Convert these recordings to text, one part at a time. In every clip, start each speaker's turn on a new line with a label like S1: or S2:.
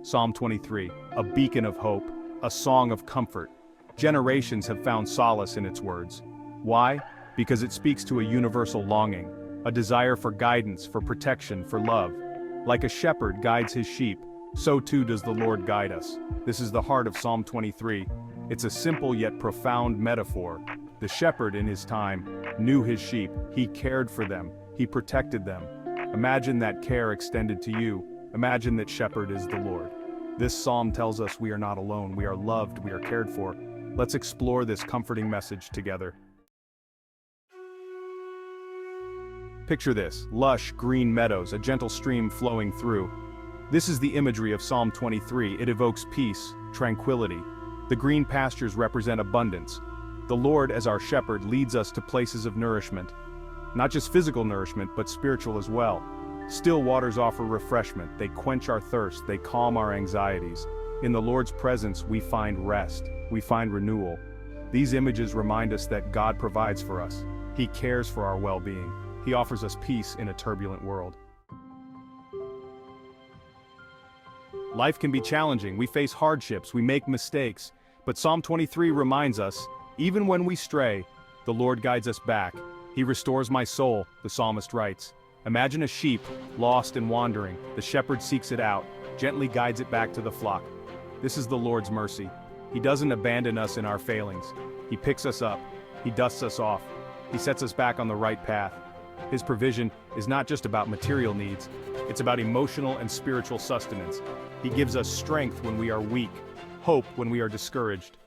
S1: Psalm 23, a beacon of hope, a song of comfort. Generations have found solace in its words. Why? Because it speaks to a universal longing, a desire for guidance, for protection, for love. Like a shepherd guides his sheep, so too does the Lord guide us. This is the heart of Psalm 23. It's a simple yet profound metaphor. The shepherd in his time knew his sheep, he cared for them, he protected them. Imagine that care extended to you. Imagine that shepherd is the Lord. This psalm tells us we are not alone, we are loved, we are cared for. Let's explore this comforting message together. Picture this, lush, green meadows, a gentle stream flowing through. This is the imagery of Psalm 23. It evokes peace, tranquility. The green pastures represent abundance. The Lord, as our shepherd, leads us to places of nourishment. Not just physical nourishment, but spiritual as well. Still waters offer refreshment, they quench our thirst, they calm our anxieties. In the Lord's presence we find rest, we find renewal. These images remind us that God provides for us. He cares for our well-being. He offers us peace in a turbulent world. Life can be challenging, we face hardships, we make mistakes. But Psalm 23 reminds us, even when we stray, the Lord guides us back. He restores my soul, the psalmist writes. Imagine a sheep, lost and wandering. The shepherd seeks it out, gently guides it back to the flock. This is the Lord's mercy. He doesn't abandon us in our failings. He picks us up. He dusts us off. He sets us back on the right path. His provision is not just about material needs. It's about emotional and spiritual sustenance. He gives us strength when we are weak, hope when we are discouraged.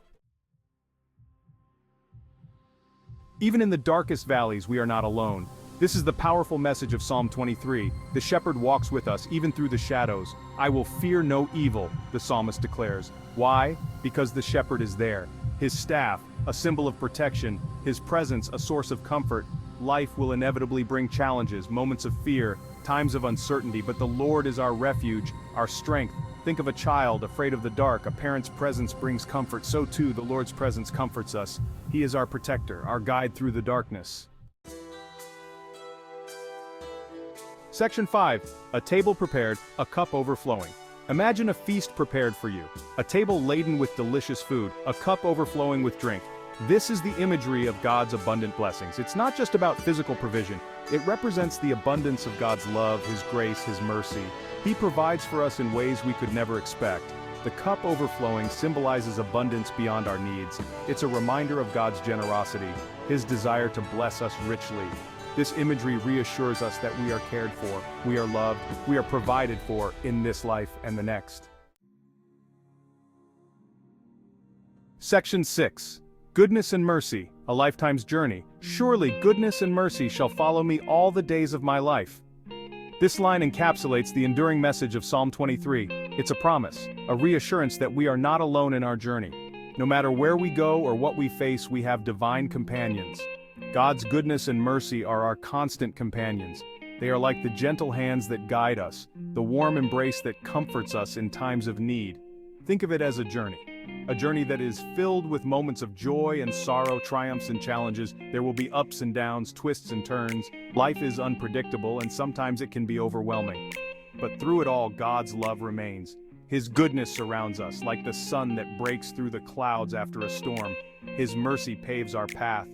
S1: Even in the darkest valleys, we are not alone. This is the powerful message of Psalm 23. The shepherd walks with us even through the shadows. I will fear no evil, the psalmist declares. Why? Because the shepherd is there. His staff, a symbol of protection, his presence, a source of comfort. Life will inevitably bring challenges, moments of fear, times of uncertainty, but the Lord is our refuge, our strength. Think of a child afraid of the dark. A parent's presence brings comfort. So too, the Lord's presence comforts us. He is our protector, our guide through the darkness. Section 5. A table prepared, a cup overflowing. Imagine a feast prepared for you. A table laden with delicious food, a cup overflowing with drink. This is the imagery of God's abundant blessings. It's not just about physical provision. It represents the abundance of God's love, His grace, His mercy. He provides for us in ways we could never expect. The cup overflowing symbolizes abundance beyond our needs. It's a reminder of God's generosity, His desire to bless us richly. This imagery reassures us that we are cared for, we are loved, we are provided for in this life and the next. Section 6. Goodness and mercy, a lifetime's journey. Surely goodness and mercy shall follow me all the days of my life. This line encapsulates the enduring message of Psalm 23. It's a promise, a reassurance that we are not alone in our journey. No matter where we go or what we face, we have divine companions. God's goodness and mercy are our constant companions. They are like the gentle hands that guide us, the warm embrace that comforts us in times of need. Think of it as a journey that is filled with moments of joy and sorrow, triumphs and challenges. There will be ups and downs, twists and turns. Life is unpredictable and sometimes it can be overwhelming. But through it all, God's love remains. His goodness surrounds us, like the sun that breaks through the clouds after a storm. His mercy paves our path.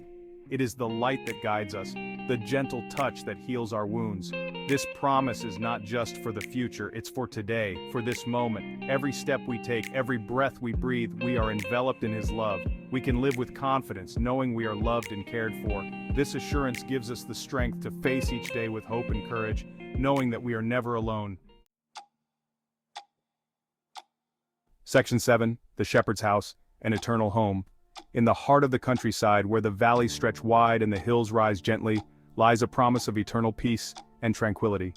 S1: It is the light that guides us, the gentle touch that heals our wounds. This promise is not just for the future, it's for today, for this moment. Every step we take, every breath we breathe, we are enveloped in His love. We can live with confidence, knowing we are loved and cared for. This assurance gives us the strength to face each day with hope and courage, knowing that we are never alone. Section 7. The Shepherd's House, an eternal home. In the heart of the countryside, where the valleys stretch wide and the hills rise gently, lies a promise of eternal peace and tranquility.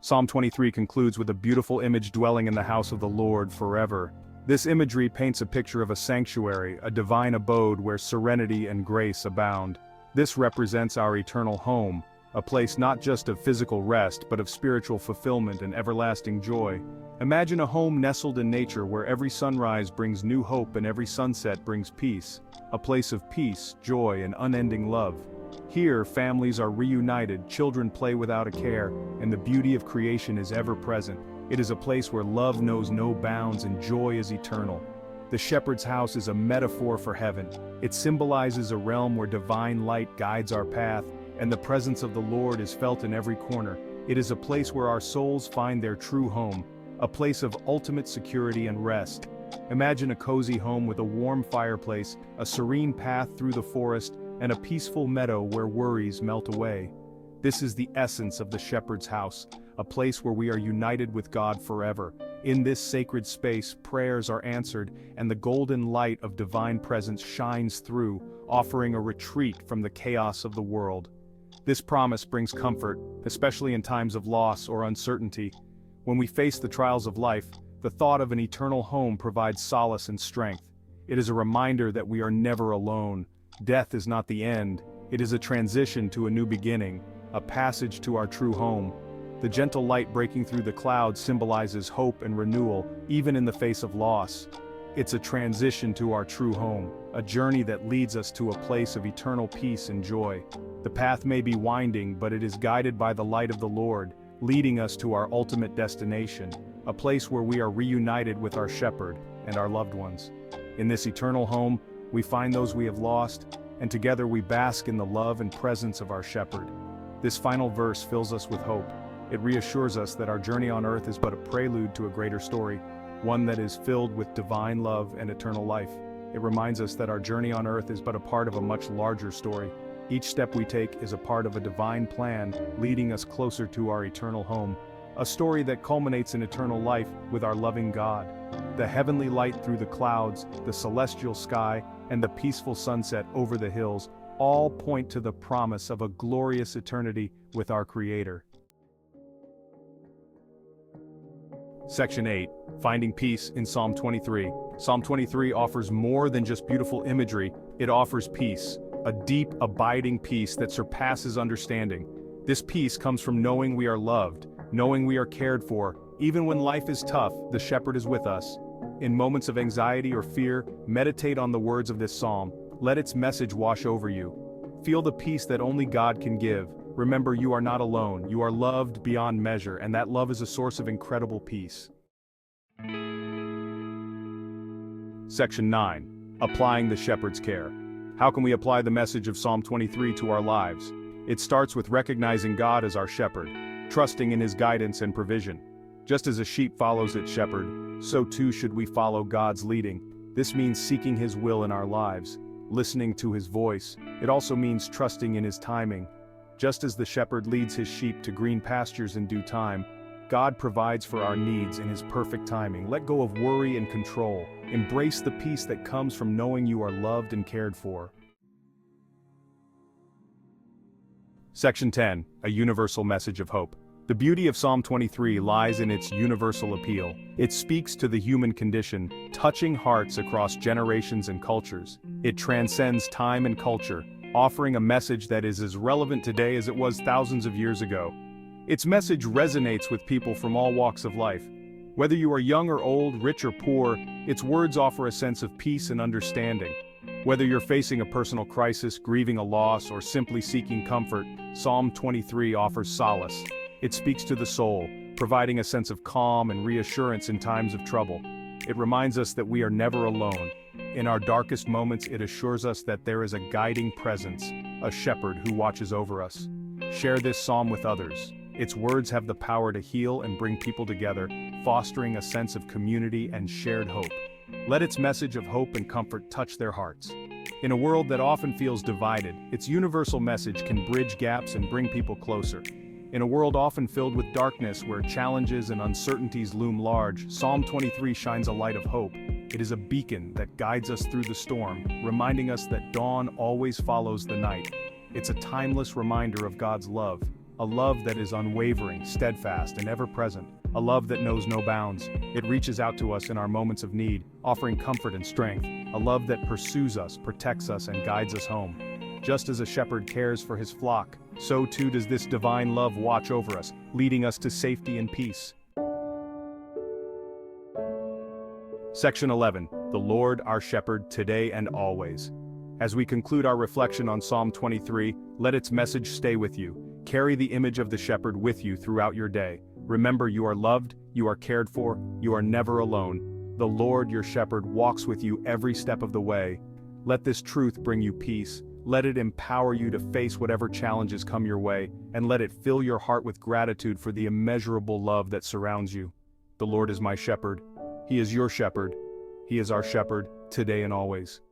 S1: Psalm 23 concludes with a beautiful image dwelling in the house of the Lord forever. This imagery paints a picture of a sanctuary, a divine abode where serenity and grace abound. This represents our eternal home, a place not just of physical rest but of spiritual fulfillment and everlasting joy. Imagine a home nestled in nature where every sunrise brings new hope and every sunset brings peace. A place of peace, joy, and unending love. Here, families are reunited, children play without a care, and the beauty of creation is ever present. It is a place where love knows no bounds and joy is eternal. The shepherd's house is a metaphor for heaven. It symbolizes a realm where divine light guides our path, and the presence of the Lord is felt in every corner. It is a place where our souls find their true home, a place of ultimate security and rest. Imagine a cozy home with a warm fireplace, a serene path through the forest, and a peaceful meadow where worries melt away. This is the essence of the shepherd's house, a place where we are united with God forever. In this sacred space, prayers are answered, and the golden light of divine presence shines through, offering a retreat from the chaos of the world. This promise brings comfort, especially in times of loss or uncertainty. When we face the trials of life, the thought of an eternal home provides solace and strength. It is a reminder that we are never alone. Death is not the end. It is a transition to a new beginning, a passage to our true home. The gentle light breaking through the clouds symbolizes hope and renewal, even in the face of loss. It's a transition to our true home, a journey that leads us to a place of eternal peace and joy. The path may be winding, but it is guided by the light of the Lord, leading us to our ultimate destination, a place where we are reunited with our shepherd and our loved ones. In this eternal home, we find those we have lost, and together we bask in the love and presence of our shepherd. This final verse fills us with hope. It reassures us that our journey on earth is but a prelude to a greater story, one that is filled with divine love and eternal life. It reminds us that our journey on earth is but a part of a much larger story. Each step we take is a part of a divine plan, leading us closer to our eternal home. A story that culminates in eternal life with our loving God. The heavenly light through the clouds, the celestial sky, and the peaceful sunset over the hills all point to the promise of a glorious eternity with our Creator. Section 8. Finding Peace in Psalm 23. Psalm 23 offers more than just beautiful imagery, it offers peace, a deep, abiding peace that surpasses understanding. This peace comes from knowing we are loved, knowing we are cared for. Even when life is tough, the shepherd is with us. In moments of anxiety or fear, meditate on the words of this psalm. Let its message wash over you. Feel the peace that only God can give. Remember, you are not alone, you are loved beyond measure, and that love is a source of incredible peace. Section 9. Applying the shepherd's care. How can we apply the message of Psalm 23 to our lives? It starts with recognizing God as our shepherd, trusting in his guidance and provision. Just as a sheep follows its shepherd, so too should we follow God's leading. This means seeking his will in our lives, listening to his voice. It also means trusting in his timing. Just as the shepherd leads his sheep to green pastures in due time, God provides for our needs in his perfect timing. Let go of worry and control. Embrace the peace that comes from knowing you are loved and cared for. Section 10. A universal message of hope. The beauty of Psalm 23 lies in its universal appeal. It speaks to the human condition, touching hearts across generations and cultures. It transcends time and culture, offering a message that is as relevant today as it was thousands of years ago. Its message resonates with people from all walks of life. Whether you are young or old, rich or poor, its words offer a sense of peace and understanding. Whether you're facing a personal crisis, grieving a loss, or simply seeking comfort, Psalm 23 offers solace. It speaks to the soul, providing a sense of calm and reassurance in times of trouble. It reminds us that we are never alone. In our darkest moments, it assures us that there is a guiding presence, a shepherd who watches over us. Share this psalm with others. Its words have the power to heal and bring people together, fostering a sense of community and shared hope. Let its message of hope and comfort touch their hearts. In a world that often feels divided, its universal message can bridge gaps and bring people closer. In a world often filled with darkness where challenges and uncertainties loom large, Psalm 23 shines a light of hope. It is a beacon that guides us through the storm, reminding us that dawn always follows the night. It's a timeless reminder of God's love, a love that is unwavering, steadfast, and ever-present, a love that knows no bounds. It reaches out to us in our moments of need, offering comfort and strength, a love that pursues us, protects us, and guides us home. Just as a shepherd cares for his flock, so too does this divine love watch over us, leading us to safety and peace. Section 11. The Lord our Shepherd, today and always. As we conclude our reflection on Psalm 23, let its message stay with you. Carry the image of the shepherd with you throughout your day. Remember, you are loved, you are cared for, you are never alone. The Lord your shepherd walks with you every step of the way. Let this truth bring you peace. Let it empower you to face whatever challenges come your way, and let it fill your heart with gratitude for the immeasurable love that surrounds you. The Lord is my shepherd. He is your shepherd. He is our shepherd, today and always.